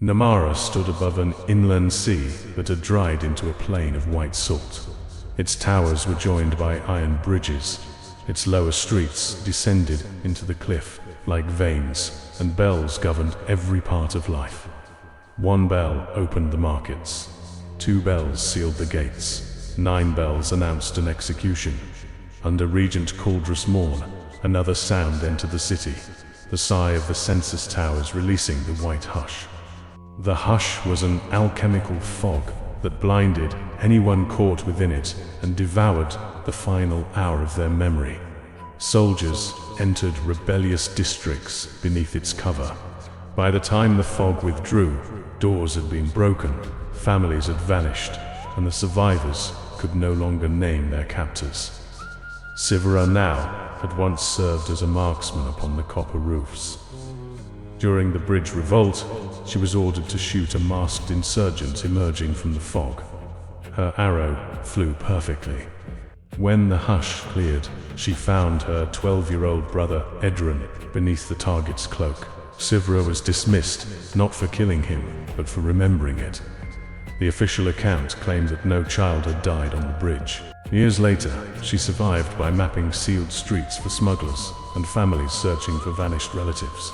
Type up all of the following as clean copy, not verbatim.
Namarra stood above an inland sea that had dried into a plain of white salt. Its towers were joined by iron bridges. Its lower streets descended into the cliff like veins, and bells governed every part of life. One bell opened the markets. 2 bells sealed the gates. 9 bells announced an execution. Under Regent Caldrus Morn, another sound entered the city, the sigh of the census towers releasing the white hush. The hush was an alchemical fog that blinded anyone caught within it and devoured the final hour of their memory. Soldiers entered rebellious districts beneath its cover. By the time the fog withdrew, doors had been broken, families had vanished, and the survivors could no longer name their captors. Sivra Nhal had once served as a marksman upon the copper roofs. During the bridge revolt, she was ordered to shoot a masked insurgent emerging from the fog. Her arrow flew perfectly. When the hush cleared, she found her 12-year-old brother Edrin beneath the target's cloak. Sivra was dismissed, not for killing him, but for remembering it. The official account claimed that no child had died on the bridge. Years later, she survived by mapping sealed streets for smugglers and families searching for vanished relatives.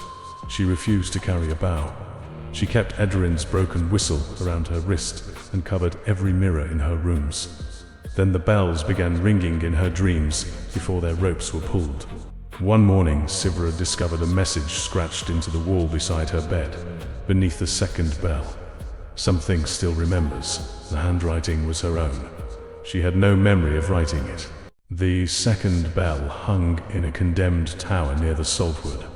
She refused to carry a bow. She kept Edrin's broken whistle around her wrist and covered every mirror in her rooms. Then the bells began ringing in her dreams before their ropes were pulled. One morning, Sivra discovered a message scratched into the wall beside her bed, beneath the second bell. Something still remembers. The handwriting was her own. She had no memory of writing it. The second bell hung in a condemned tower near the saltwood.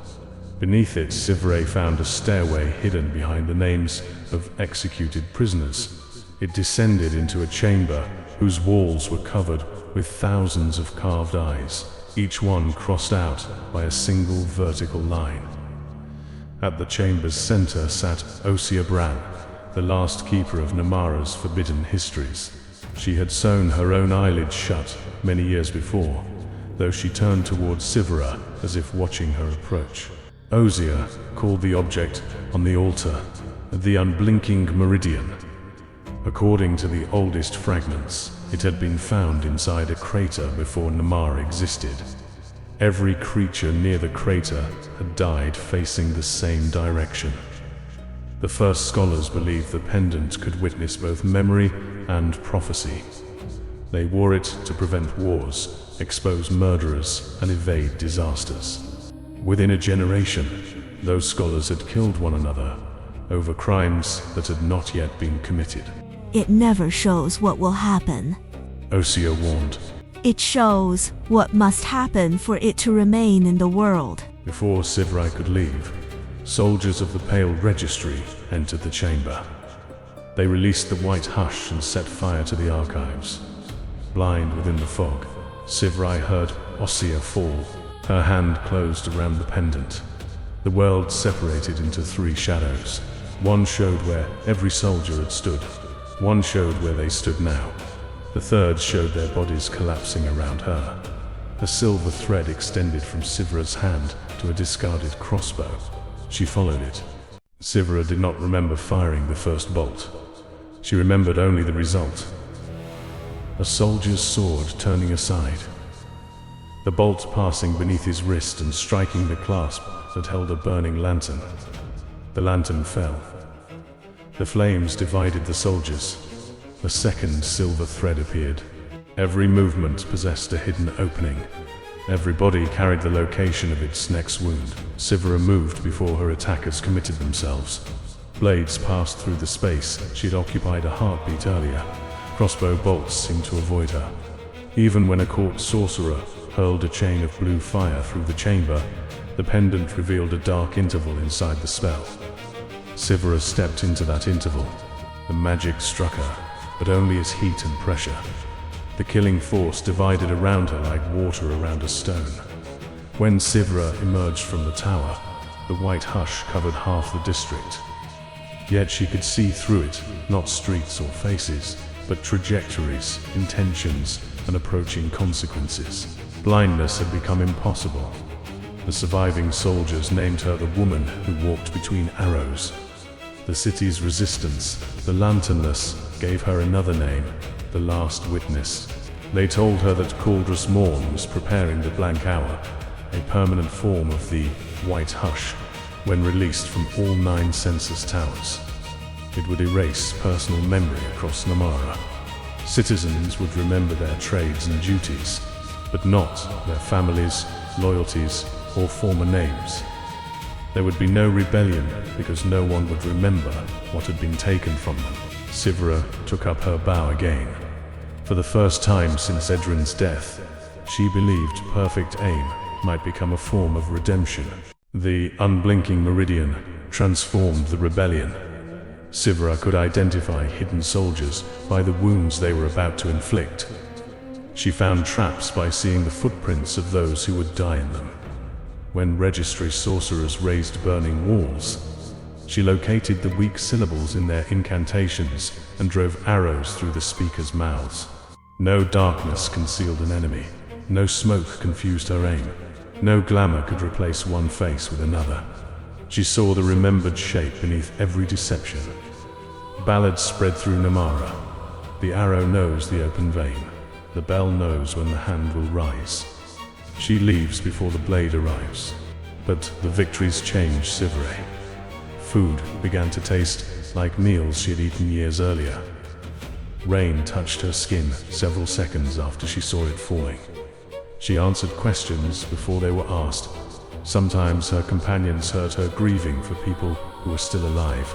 Beneath it, Sivra found a stairway hidden behind the names of executed prisoners. It descended into a chamber whose walls were covered with thousands of carved eyes, each one crossed out by a single vertical line. At the chamber's center sat Sivra, the last keeper of Namarra's forbidden histories. She had sewn her own eyelids shut many years before, though she turned towards Sivra as if watching her approach. Osier called the object on the altar the Unblinking Meridian. According to the oldest fragments, it had been found inside a crater before Namarra existed. Every creature near the crater had died facing the same direction. The first scholars believed the pendant could witness both memory and prophecy. They wore it to prevent wars, expose murderers, and evade disasters. Within a generation, those scholars had killed one another over crimes that had not yet been committed. It never shows what will happen, Osier warned. It shows what must happen for it to remain in the world. Before Sivra could leave, soldiers of the Pale Registry entered the chamber. They released the white hush and set fire to the archives. Blind within the fog, Sivra heard Osier fall. Her hand closed around the pendant. The world separated into 3 shadows. One showed where every soldier had stood. One showed where they stood now. The third showed their bodies collapsing around her. A silver thread extended from Sivra's hand to a discarded crossbow. She followed it. Sivra did not remember firing the first bolt. She remembered only the result. A soldier's sword turning aside. The bolt passing beneath his wrist and striking the clasp that held a burning lantern. The lantern fell. The flames divided the soldiers. A second silver thread appeared. Every movement possessed a hidden opening. Every body carried the location of its next wound. Sivra moved before her attackers committed themselves. Blades passed through the space she had occupied a heartbeat earlier. Crossbow bolts seemed to avoid her. Even when a court sorcerer hurled a chain of blue fire through the chamber, the pendant revealed a dark interval inside the spell. Sivra stepped into that interval. The magic struck her, but only as heat and pressure. The killing force divided around her like water around a stone. When Sivra emerged from the tower, the white hush covered half the district. Yet she could see through it, not streets or faces, but trajectories, intentions, and approaching consequences. Blindness had become impossible. The surviving soldiers named her the woman who walked between arrows. The city's resistance, the lanternless, gave her another name, the Last Witness. They told her that Caldrus Morn was preparing the Blank Hour, a permanent form of the White Hush, when released from all 9 census towers. It would erase personal memory across Namarra. Citizens would remember their trades and duties, but not their families, loyalties, or former names. There would be no rebellion because no one would remember what had been taken from them. Sivra took up her bow again. For the first time since Edrin's death, she believed perfect aim might become a form of redemption. The Unblinking Meridian transformed the rebellion. Sivra could identify hidden soldiers by the wounds they were about to inflict. She found traps by seeing the footprints of those who would die in them. When registry sorcerers raised burning walls, she located the weak syllables in their incantations and drove arrows through the speakers' mouths. No darkness concealed an enemy. No smoke confused her aim. No glamour could replace one face with another. She saw the remembered shape beneath every deception. Ballads spread through Namarra. The arrow knows the open vein. The bell knows when the hand will rise. She leaves before the blade arrives. But the victories changed Sivra. Food began to taste like meals she had eaten years earlier. Rain touched her skin several seconds after she saw it falling. She answered questions before they were asked. Sometimes her companions heard her grieving for people who were still alive.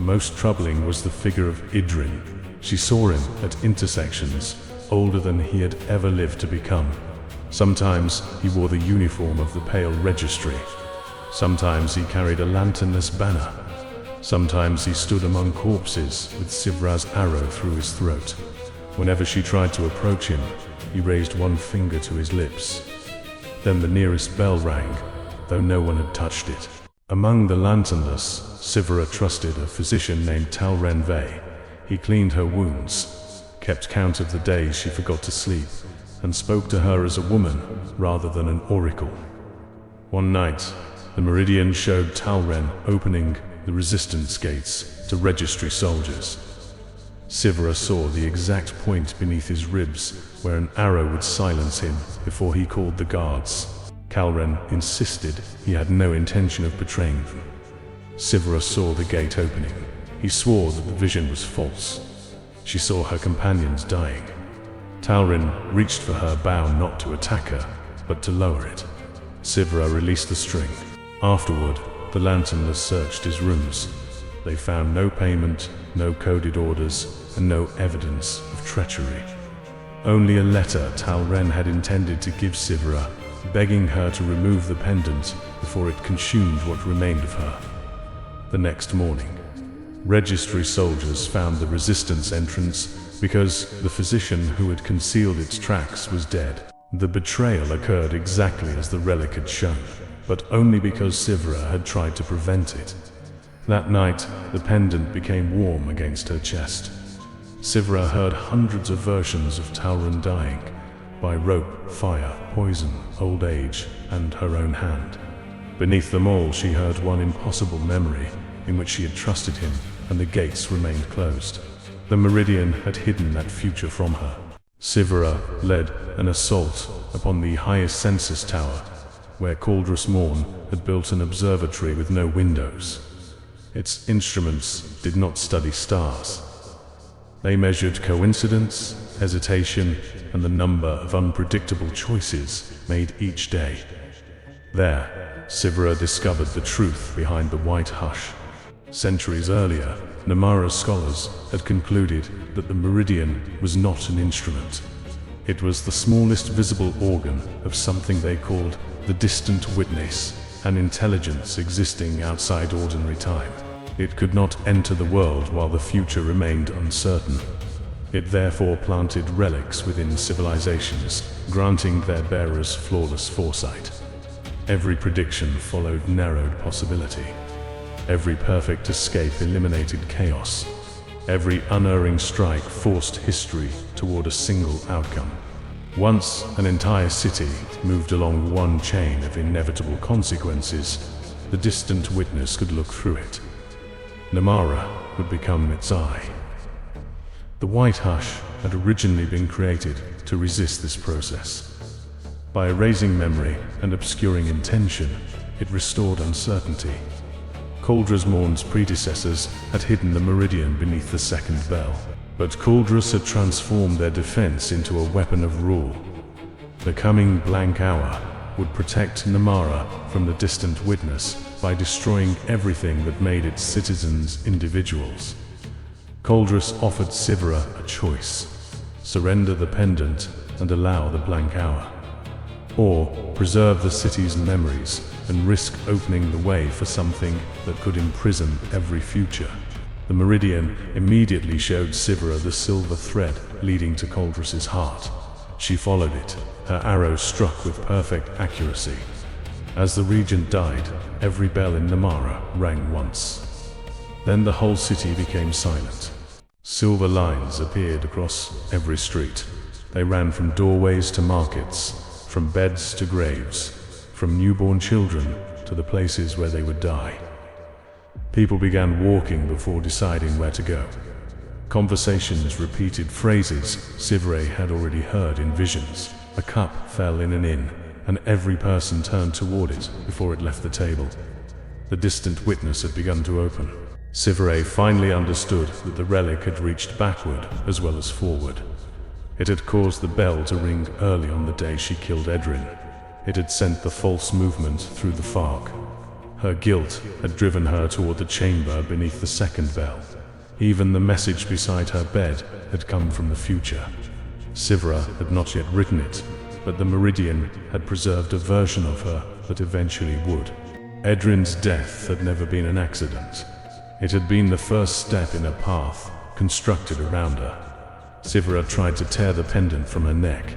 Most troubling was the figure of Idrin. She saw him at intersections, older than he had ever lived to become. Sometimes he wore the uniform of the Pale Registry. Sometimes he carried a lanternless banner. Sometimes he stood among corpses with Sivra's arrow through his throat. Whenever she tried to approach him, he raised one finger to his lips. Then the nearest bell rang, though no one had touched it. Among the lanternless, Sivra trusted a physician named Talren Vey. He cleaned her wounds, kept count of the days she forgot to sleep, and spoke to her as a woman rather than an oracle. One night, the Meridian showed Talren opening the resistance gates to registry soldiers. Sivra saw the exact point beneath his ribs where an arrow would silence him before he called the guards. Talren insisted he had no intention of betraying them. Sivra saw the gate opening. He swore that the vision was false. She saw her companions dying. Talren reached for her bow not to attack her, but to lower it. Sivra released the string. Afterward, the lanternless searched his rooms. They found no payment, no coded orders, and no evidence of treachery. Only a letter Talren had intended to give Sivra, begging her to remove the pendant before it consumed what remained of her. The next morning, registry soldiers found the resistance entrance because the physician who had concealed its tracks was dead. The betrayal occurred exactly as the relic had shown, but only because Sivra had tried to prevent it. That night, the pendant became warm against her chest. Sivra heard hundreds of versions of Talren dying, by rope, fire, poison, old age, and her own hand. Beneath them all, she heard one impossible memory in which she had trusted him, and the gates remained closed. The Meridian had hidden that future from her. Sivra led an assault upon the highest census tower, where Caldrus Morn had built an observatory with no windows. Its instruments did not study stars. They measured coincidence, hesitation, and the number of unpredictable choices made each day. There, Sivra discovered the truth behind the White Hush. Centuries earlier, Namarra scholars had concluded that the Meridian was not an instrument. It was the smallest visible organ of something they called the distant witness, an intelligence existing outside ordinary time. It could not enter the world while the future remained uncertain. It therefore planted relics within civilizations, granting their bearers flawless foresight. Every prediction followed narrowed possibility. Every perfect escape eliminated chaos. Every unerring strike forced history toward a single outcome. Once an entire city moved along one chain of inevitable consequences, the distant witness could look through it. Namarra would become its eye. The white hush had originally been created to resist this process. By erasing memory and obscuring intention, it restored uncertainty. Caldra's predecessors had hidden the meridian beneath the second bell, but Caldra's had transformed their defense into a weapon of rule. The coming blank hour would protect Namarra from the distant witness by destroying everything that made its citizens individuals. Caldra's offered Sivra a choice: surrender the pendant and allow the blank hour, or preserve the city's memories and risk opening the way for something that could imprison every future. The meridian immediately showed Sivra the silver thread leading to Caldra's heart. She followed it. Her arrow struck with perfect accuracy. As the regent died, every bell in Namarra rang once. Then the whole city became silent. Silver lines appeared across every street. They ran from doorways to markets, from beds to graves, from newborn children to the places where they would die. People began walking before deciding where to go. Conversations repeated phrases Sivra had already heard in visions. A cup fell in an inn, and every person turned toward it before it left the table. The distant witness had begun to open. Sivra finally understood that the relic had reached backward as well as forward. It had caused the bell to ring early on the day she killed Edrin. It had sent the false movement through the fog. Her guilt had driven her toward the chamber beneath the second bell. Even the message beside her bed had come from the future. Sivra had not yet written it, but the meridian had preserved a version of her that eventually would. Edrin's death had never been an accident. It had been the first step in a path constructed around her. Sivra tried to tear the pendant from her neck.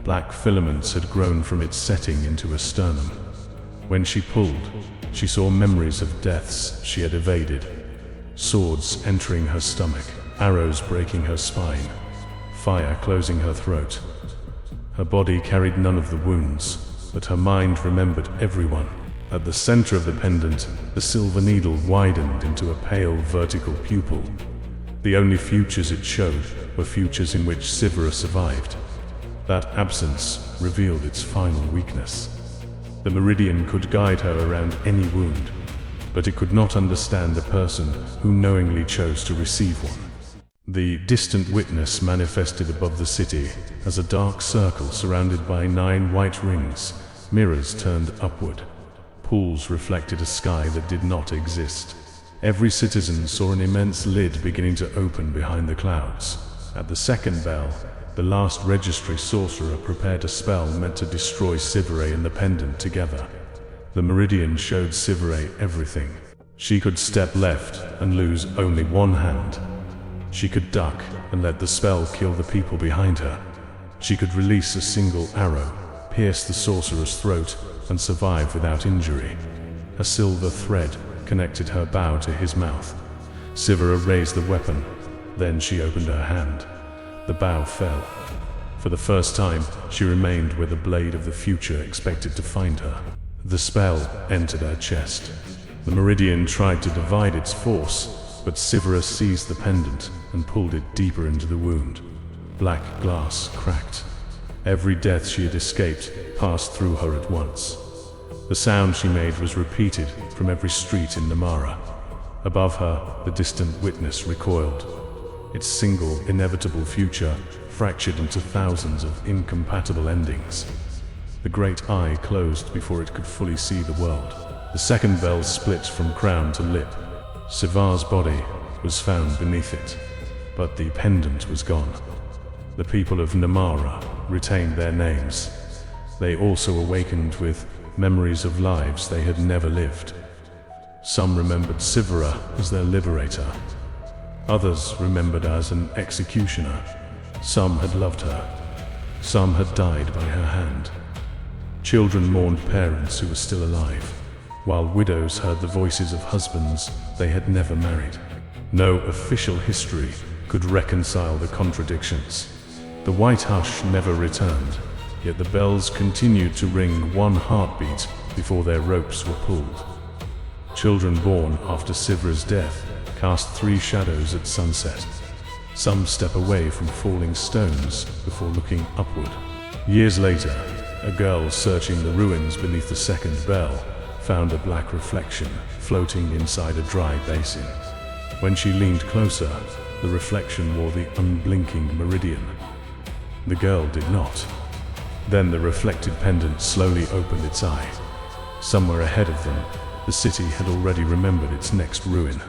Black filaments had grown from its setting into her sternum. When she pulled, she saw memories of deaths she had evaded. Swords entering her stomach, arrows breaking her spine, fire closing her throat. Her body carried none of the wounds, but her mind remembered everyone. At the center of the pendant, the silver needle widened into a pale vertical pupil. The only futures it showed were futures in which Sivra survived. That absence revealed its final weakness. The meridian could guide her around any wound, but it could not understand a person who knowingly chose to receive one. The distant witness manifested above the city as a dark circle surrounded by 9 white rings. Mirrors turned upward. Pools reflected a sky that did not exist. Every citizen saw an immense lid beginning to open behind the clouds. At the second bell, the last registry sorcerer prepared a spell meant to destroy Sivra and the pendant together. The meridian showed Sivra everything. She could step left and lose only one hand. She could duck and let the spell kill the people behind her. She could release a single arrow, pierce the sorcerer's throat, and survive without injury. A silver thread connected her bow to his mouth. Sivra raised the weapon. Then she opened her hand. The bow fell. For the first time, she remained where the blade of the future expected to find her. The spell entered her chest. The meridian tried to divide its force, but Sivra seized the pendant and pulled it deeper into the wound. Black glass cracked. Every death she had escaped passed through her at once. The sound she made was repeated from every street in Namarra. Above her, the distant witness recoiled. Its single, inevitable future fractured into thousands of incompatible endings. The great eye closed before it could fully see the world. The second bell split from crown to lip. Sivra's body was found beneath it, but the pendant was gone. The people of Namarra retained their names. They also awakened with memories of lives they had never lived. Some remembered Sivra as their liberator. Others remembered as an executioner. Some had loved her. Some had died by her hand. Children mourned parents who were still alive, while widows heard the voices of husbands they had never married. No official history could reconcile the contradictions. The white hush never returned, yet the bells continued to ring one heartbeat before their ropes were pulled. Children born after Sivra's death cast 3 shadows at sunset. Some step away from falling stones before looking upward. Years later, a girl searching the ruins beneath the second bell found a black reflection floating inside a dry basin. When she leaned closer, the reflection wore the Unblinking Meridian. The girl did not. Then the reflected pendant slowly opened its eye. Somewhere ahead of them, the city had already remembered its next ruin.